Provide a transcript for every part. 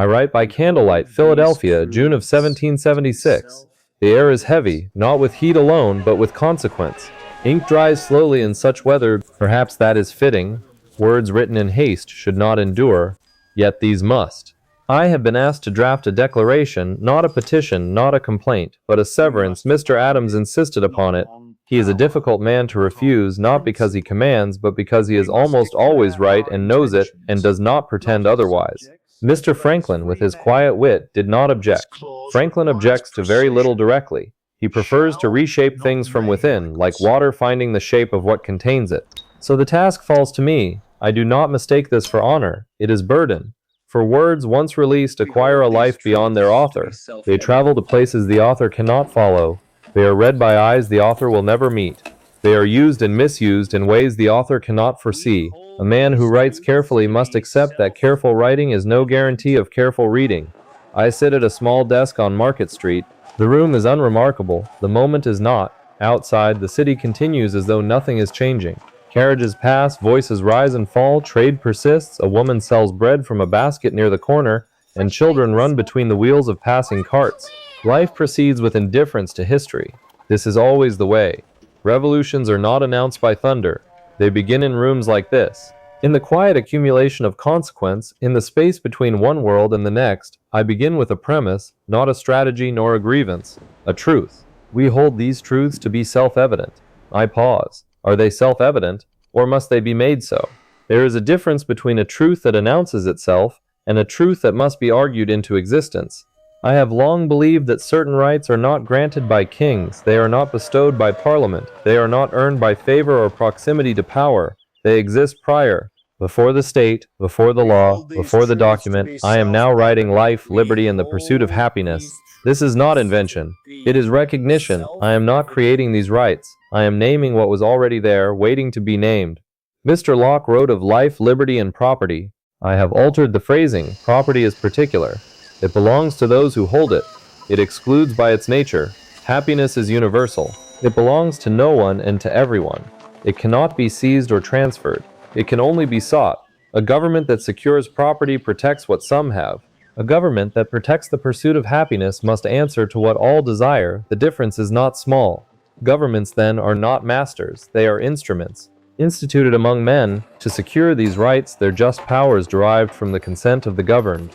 I write by candlelight, Philadelphia, June of 1776. The air is heavy, not with heat alone, but with consequence. Ink dries slowly in such weather, perhaps that is fitting. Words written in haste should not endure, yet these must. I have been asked to draft a declaration, not a petition, not a complaint, but a severance. Mr. Adams insisted upon it. He is a difficult man to refuse, not because he commands, but because he is almost always right and knows it, and does not pretend otherwise. Mr. Franklin, with his quiet wit, did not object. Franklin objects to very little directly. He prefers to reshape things from within, like water finding the shape of what contains it. So the task falls to me. I do not mistake this for honor. It is burden. For words once released acquire a life beyond their author. They travel to places the author cannot follow. They are read by eyes the author will never meet. They are used and misused in ways the author cannot foresee. A man who writes carefully must accept that careful writing is no guarantee of careful reading. I sit at a small desk on Market Street. The room is unremarkable. The moment is not. Outside, the city continues as though nothing is changing. Carriages pass, voices rise and fall, trade persists, a woman sells bread from a basket near the corner, and children run between the wheels of passing carts. Life proceeds with indifference to history. This is always the way. Revolutions are not announced by thunder. They begin in rooms like this. In the quiet accumulation of consequence, in the space between one world and the next, I begin with a premise, not a strategy nor a grievance, a truth. We hold these truths to be self-evident. I pause. Are they self-evident, or must they be made so? There is a difference between a truth that announces itself and a truth that must be argued into existence. I have long believed that certain rights are not granted by kings, they are not bestowed by parliament, they are not earned by favor or proximity to power, they exist prior, before the state, before the law, before the document. I am now writing life, liberty, and the pursuit of happiness. This is not invention. It is recognition. I am not creating these rights. I am naming what was already there, waiting to be named. Mr. Locke wrote of life, liberty, and property. I have altered the phrasing. Property is particular. It belongs to those who hold it. It excludes by its nature. Happiness is universal. It belongs to no one and to everyone. It cannot be seized or transferred. It can only be sought. A government that secures property protects what some have. A government that protects the pursuit of happiness must answer to what all desire. The difference is not small. Governments, then, are not masters. They are instruments, instituted among men to secure these rights, their just powers derived from the consent of the governed.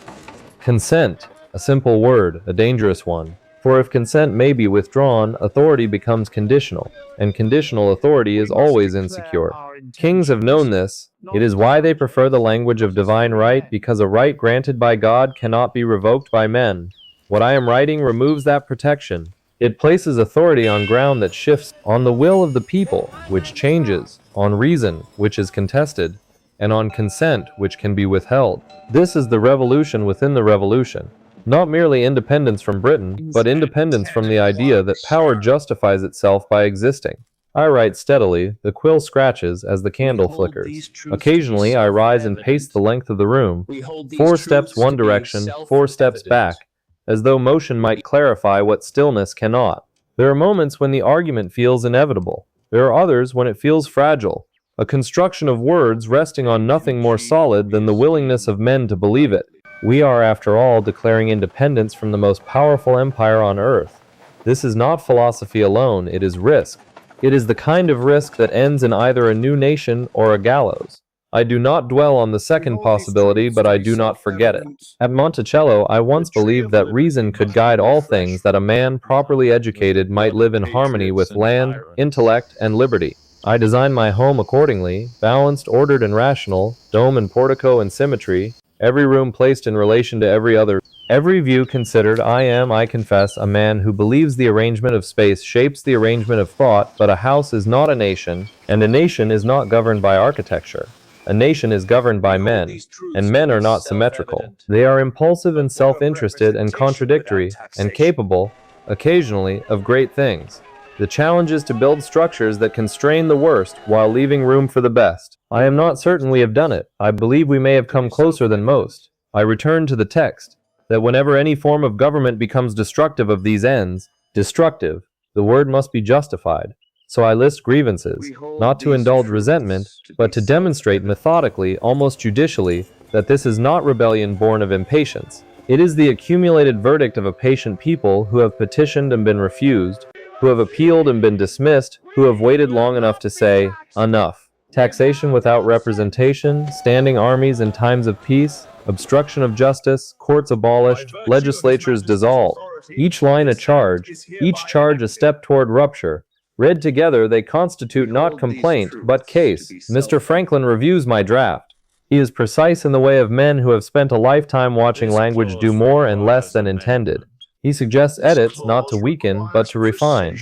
Consent, a simple word, a dangerous one. For if consent may be withdrawn, authority becomes conditional, and conditional authority is always insecure. Kings have known this. It is why they prefer the language of divine right, because a right granted by God cannot be revoked by men. What I am writing removes that protection. It places authority on ground that shifts, on the will of the people, which changes, on reason, which is contested, and on consent, which can be withheld. This is the revolution within the revolution. Not merely independence from Britain, but independence from the idea that power justifies itself by existing. I write steadily, the quill scratches as the candle flickers. Occasionally I rise and pace the length of the room, 4 steps one direction, 4 steps back, as though motion might clarify what stillness cannot. There are moments when the argument feels inevitable. There are others when it feels fragile, a construction of words resting on nothing more solid than the willingness of men to believe it. We are, after all, declaring independence from the most powerful empire on earth. This is not philosophy alone, it is risk. It is the kind of risk that ends in either a new nation or a gallows. I do not dwell on the second possibility, but I do not forget it. At Monticello, I once believed that reason could guide all things, that a man properly educated might live in harmony with land, intellect, and liberty. I designed my home accordingly, balanced, ordered, and rational, dome and portico and symmetry, every room placed in relation to every other. Every view considered, I am, I confess, a man who believes the arrangement of space shapes the arrangement of thought, but a house is not a nation, and a nation is not governed by architecture. A nation is governed by men, and men are not symmetrical. They are impulsive and self-interested and contradictory, and capable, occasionally, of great things. The challenge is to build structures that constrain the worst while leaving room for the best. I am not certain we have done it. I believe we may have come closer than most. I return to the text, that whenever any form of government becomes destructive of these ends, destructive, the word must be justified. So I list grievances, not to indulge resentment, but to demonstrate methodically, almost judicially, that this is not rebellion born of impatience. It is the accumulated verdict of a patient people who have petitioned and been refused, who have appealed and been dismissed, who have waited long enough to say, enough. Taxation without representation, standing armies in times of peace, obstruction of justice, courts abolished, legislatures dissolved. Each line a charge, each charge a step toward rupture. Read together, they constitute not complaint, but case. Mr. Franklin reviews my draft. He is precise in the way of men who have spent a lifetime watching language do more and less than intended. He suggests edits not to weaken, but to refine.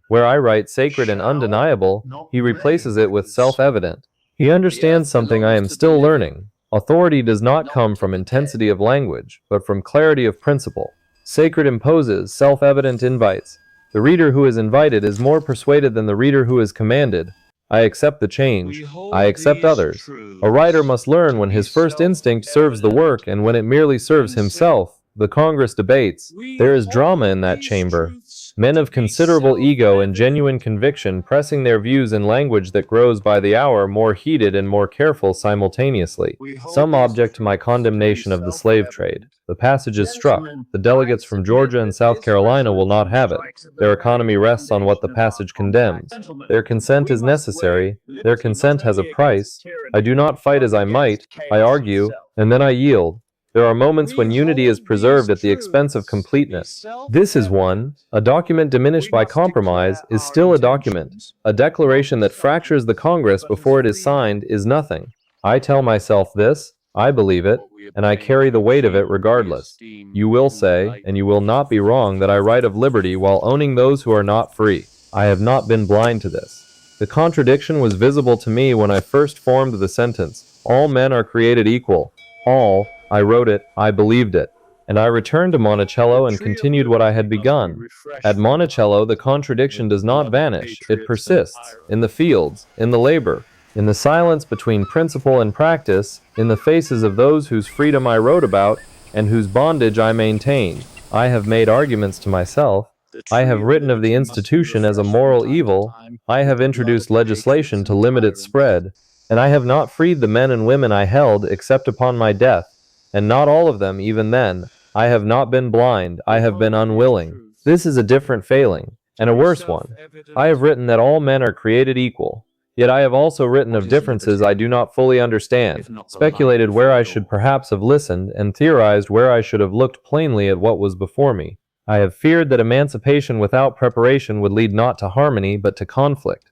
Where I write sacred and undeniable, he replaces it with self-evident. He understands something I am still learning. Authority does not come from intensity of language, but from clarity of principle. Sacred imposes, self-evident invites. The reader who is invited is more persuaded than the reader who is commanded. I accept the change. I accept others. A writer must learn when his first instinct serves the work and when it merely serves himself. The Congress debates. There is drama in that chamber. Men of considerable ego and genuine conviction pressing their views in language that grows by the hour more heated and more careful simultaneously. Some object to my condemnation of the slave trade. The passage is struck. The delegates from Georgia and South Carolina will not have it. Their economy rests on what the passage condemns. Their consent is necessary. Their consent has a price. I do not fight as I might. I argue, and then I yield. There are moments when unity is preserved at the expense of completeness. This is one. A document diminished by compromise is still a document. A declaration that fractures the Congress before it is signed is nothing. I tell myself this, I believe it, and I carry the weight of it regardless. You will say, and you will not be wrong, that I write of liberty while owning those who are not free. I have not been blind to this. The contradiction was visible to me when I first formed the sentence, all men are created equal. All, I wrote it, I believed it. And I returned to Monticello and continued what I had begun. At Monticello, the contradiction does not vanish, it persists, in the fields, in the labor, in the silence between principle and practice, in the faces of those whose freedom I wrote about, and whose bondage I maintained. I have made arguments to myself. I have written of the institution as a moral evil. I have introduced legislation to limit its spread. And I have not freed the men and women I held except upon my death. And not all of them, even then. I have not been blind, I have been unwilling. This is a different failing, and a worse one. I have written that all men are created equal. Yet I have also written of differences I do not fully understand, speculated where I should perhaps have listened, and theorized where I should have looked plainly at what was before me. I have feared that emancipation without preparation would lead not to harmony, but to conflict.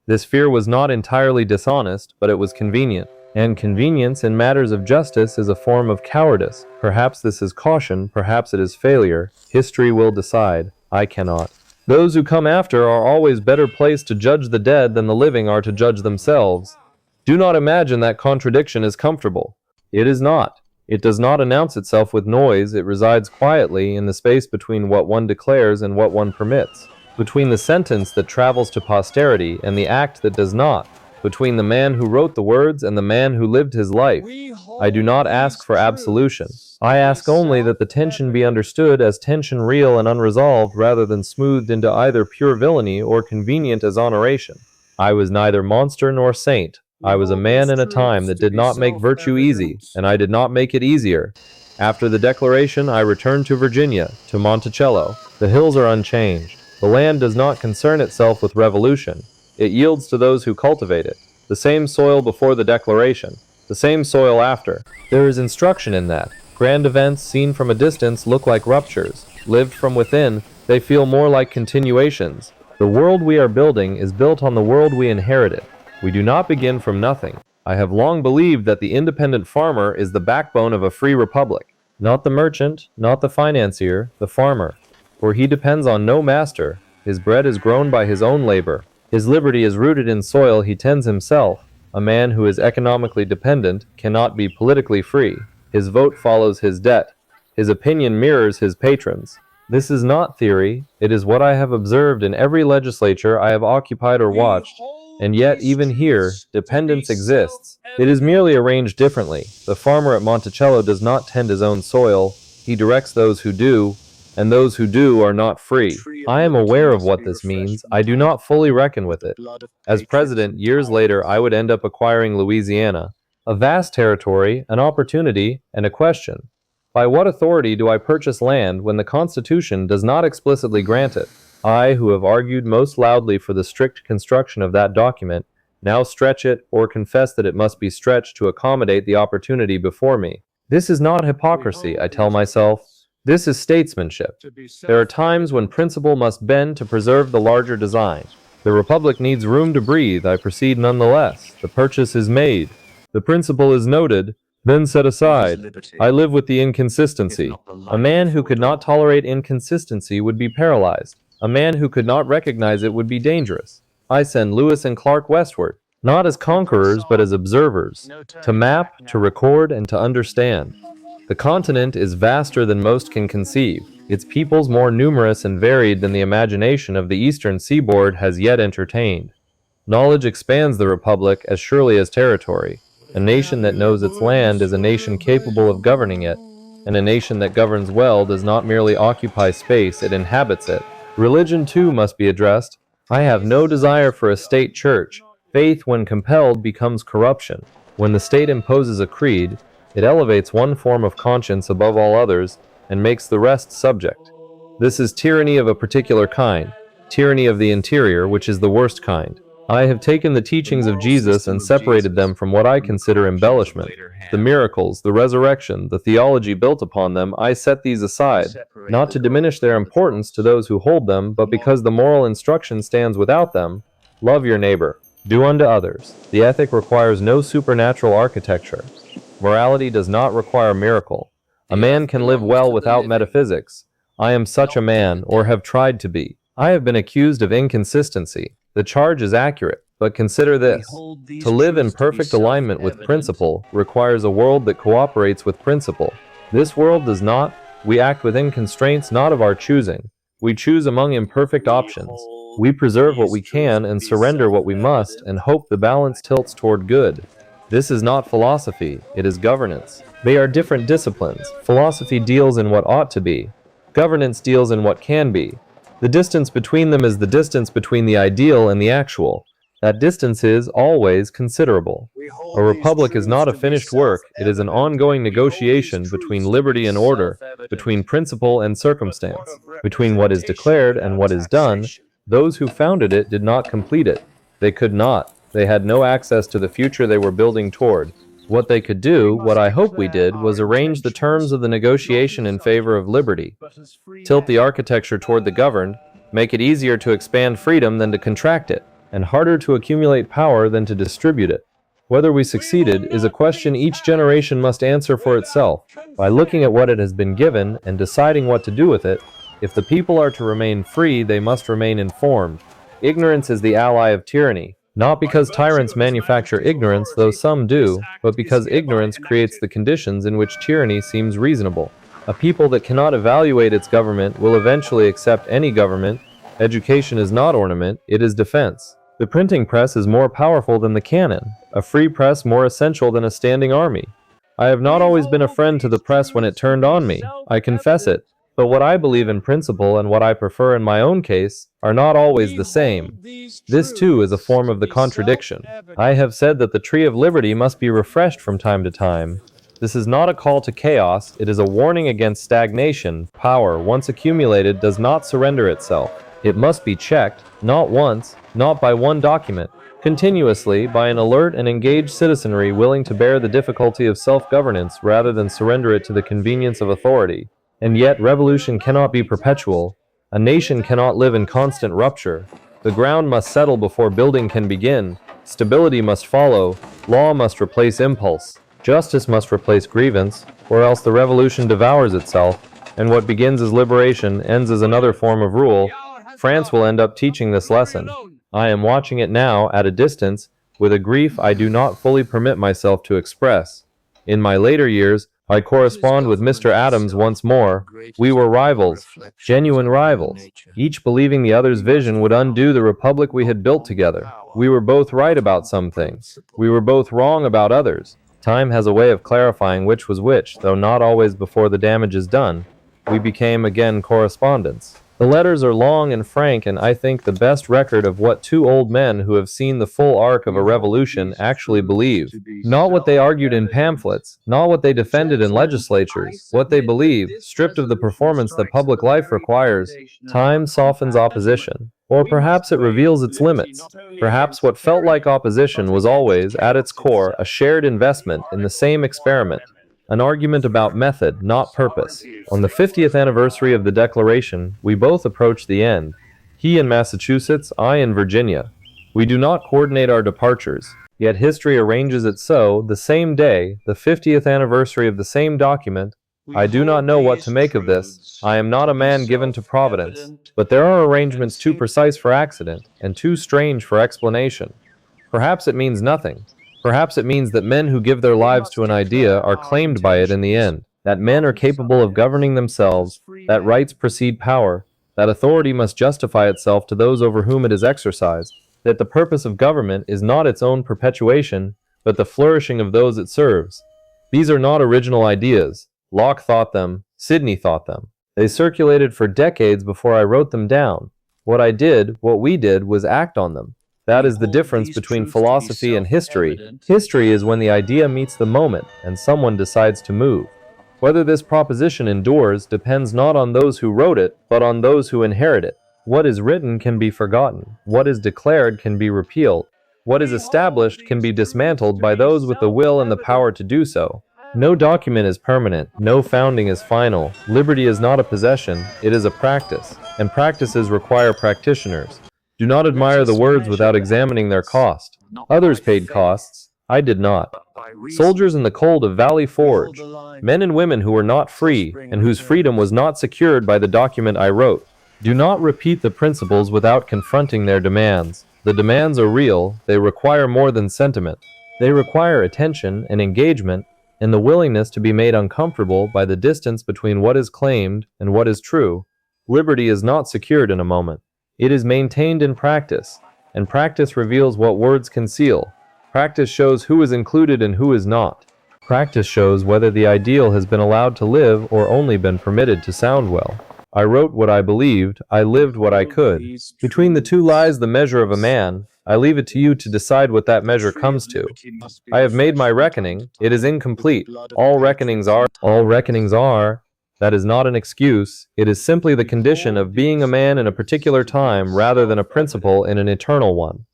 This fear was not entirely dishonest, but it was convenient. And convenience in matters of justice is a form of cowardice. Perhaps this is caution, perhaps it is failure. History will decide. I cannot. Those who come after are always better placed to judge the dead than the living are to judge themselves. Do not imagine that contradiction is comfortable. It is not. It does not announce itself with noise, it resides quietly in the space between what one declares and what one permits, between the sentence that travels to posterity and the act that does not, between the man who wrote the words and the man who lived his life. I do not ask for absolution. I ask only that the tension be understood as tension real and unresolved rather than smoothed into either pure villainy or convenient as honoration. I was neither monster nor saint. I was a man in a time that did not make virtue easy, and I did not make it easier. After the Declaration, I returned to Virginia, to Monticello. The hills are unchanged. The land does not concern itself with revolution. It yields to those who cultivate it. The same soil before the Declaration, the same soil after. There is instruction in that. Grand events seen from a distance look like ruptures. Lived from within, they feel more like continuations. The world we are building is built on the world we inherited. We do not begin from nothing. I have long believed that the independent farmer is the backbone of a free republic. Not the merchant, not the financier, the farmer. For he depends on no master. His bread is grown by his own labor. His liberty is rooted in soil he tends himself. A man who is economically dependent cannot be politically free. His vote follows his debt. His opinion mirrors his patron's. This is not theory. It is what I have observed in every legislature I have occupied or watched. And yet, even here, dependence exists. It is merely arranged differently. The farmer at Monticello does not tend his own soil. He directs those who do, and those who do are not free. I am aware of what this means. I do not fully reckon with it. As president, years later, I would end up acquiring Louisiana, a vast territory, an opportunity, and a question. By what authority do I purchase land when the Constitution does not explicitly grant it? I, who have argued most loudly for the strict construction of that document, now stretch it or confess that it must be stretched to accommodate the opportunity before me. This is not hypocrisy, I tell myself. This is statesmanship. There are times when principle must bend to preserve the larger design. The Republic needs room to breathe, I proceed nonetheless. The purchase is made. The principle is noted, then set aside. I live with the inconsistency. A man who could not tolerate inconsistency would be paralyzed. A man who could not recognize it would be dangerous. I send Lewis and Clark westward, not as conquerors but as observers, to map, to record, and to understand. The continent is vaster than most can conceive, its peoples more numerous and varied than the imagination of the eastern seaboard has yet entertained. Knowledge expands the Republic as surely as territory. A nation that knows its land is a nation capable of governing it, and a nation that governs well does not merely occupy space, it inhabits it. Religion too must be addressed. I have no desire for a state church. Faith, when compelled, becomes corruption. When the state imposes a creed, it elevates one form of conscience above all others and makes the rest subject. This is tyranny of a particular kind, tyranny of the interior, which is the worst kind. I have taken the teachings of Jesus and separated them from what I consider embellishment. The miracles, the resurrection, the theology built upon them, I set these aside, not to diminish their importance to those who hold them, but because the moral instruction stands without them. Love your neighbor. Do unto others. The ethic requires no supernatural architecture. Morality does not require miracle. A man can live well without metaphysics. I am such a man, or have tried to be. I have been accused of inconsistency. The charge is accurate, but consider this. To live in perfect alignment with principle requires a world that cooperates with principle. This world does not. We act within constraints not of our choosing. We choose among imperfect options. We preserve what we can and surrender what we must and hope the balance tilts toward good. This is not philosophy, it is governance. They are different disciplines. Philosophy deals in what ought to be. Governance deals in what can be. The distance between them is the distance between the ideal and the actual. That distance is, always, considerable. A republic is not a finished work, it is an ongoing negotiation between liberty and order, between principle and circumstance, between what is declared and what is done. Those who founded it did not complete it. They could not. They had no access to the future they were building toward. What they could do, what I hope we did, was arrange the terms of the negotiation in favor of liberty, tilt the architecture toward the governed, make it easier to expand freedom than to contract it, and harder to accumulate power than to distribute it. Whether we succeeded is a question each generation must answer for itself, by looking at what it has been given and deciding what to do with it. If the people are to remain free, they must remain informed. Ignorance is the ally of tyranny. Not because tyrants manufacture ignorance, though some do, but because ignorance creates the conditions in which tyranny seems reasonable. A people that cannot evaluate its government will eventually accept any government. Education is not ornament, it is defense. The printing press is more powerful than the cannon, a free press more essential than a standing army. I have not always been a friend to the press when it turned on me, I confess it. But what I believe in principle and what I prefer in my own case are not always the same. This too is a form of the contradiction. I have said that the tree of liberty must be refreshed from time to time. This is not a call to chaos, it is a warning against stagnation. Power, once accumulated, does not surrender itself. It must be checked, not once, not by one document, continuously by an alert and engaged citizenry willing to bear the difficulty of self-governance rather than surrender it to the convenience of authority. And yet, revolution cannot be perpetual. A nation cannot live in constant rupture. The ground must settle before building can begin. Stability must follow. Law must replace impulse. Justice must replace grievance, or else the revolution devours itself, and what begins as liberation ends as another form of rule. France will end up teaching this lesson. I am watching it now, at a distance, with a grief I do not fully permit myself to express. In my later years, I correspond with Mr. Adams once more. We were rivals, genuine rivals, each believing the other's vision would undo the republic we had built together. We were both right about some things. We were both wrong about others. Time has a way of clarifying which was which, though not always before the damage is done. We became again correspondents. The letters are long and frank, and I think the best record of what two old men who have seen the full arc of a revolution actually believe. Not what they argued in pamphlets, not what they defended in legislatures, what they believe, stripped of the performance that public life requires. Time softens opposition. Or perhaps it reveals its limits. Perhaps what felt like opposition was always, at its core, a shared investment in the same experiment. An argument about method, not purpose. On the 50th anniversary of the Declaration, we both approach the end. He in Massachusetts, I in Virginia. We do not coordinate our departures, yet history arranges it so, the same day, the 50th anniversary of the same document. I do not know what to make of this. I am not a man given to providence, but there are arrangements too precise for accident, and too strange for explanation. Perhaps it means nothing. Perhaps it means that men who give their lives to an idea are claimed by it in the end, that men are capable of governing themselves, that rights precede power, that authority must justify itself to those over whom it is exercised, that the purpose of government is not its own perpetuation, but the flourishing of those it serves. These are not original ideas. Locke thought them, Sidney thought them. They circulated for decades before I wrote them down. What I did, what we did, was act on them. That is the difference between philosophy and history. History is when the idea meets the moment and someone decides to move. Whether this proposition endures depends not on those who wrote it, but on those who inherit it. What is written can be forgotten. What is declared can be repealed. What is established can be dismantled by those with the will and the power to do so. No document is permanent. No founding is final. Liberty is not a possession. It is a practice, and practices require practitioners. Do not admire the words without examining their cost. Others paid costs. I did not. Soldiers in the cold of Valley Forge, men and women who were not free, and whose freedom was not secured by the document I wrote. Do not repeat the principles without confronting their demands. The demands are real. They require more than sentiment. They require attention and engagement, and the willingness to be made uncomfortable by the distance between what is claimed and what is true. Liberty is not secured in a moment. It is maintained in practice, and practice reveals what words conceal. Practice shows who is included and who is not. Practice shows whether the ideal has been allowed to live or only been permitted to sound well. I wrote what I believed, I lived what I could. Between the two lies the measure of a man. I leave it to you to decide what that measure comes to. I have made my reckoning. It is incomplete. All reckonings are. That is not an excuse. It is simply the condition of being a man in a particular time rather than a principle in an eternal one.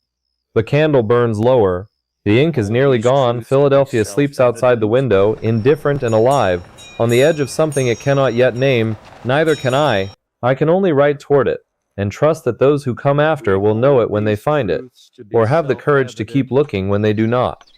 The candle burns lower. The ink is nearly gone. Philadelphia sleeps outside the window, indifferent and alive, on the edge of something it cannot yet name. Neither can I. I can only write toward it, and trust that those who come after will know it when they find it, or have the courage to keep looking when they do not.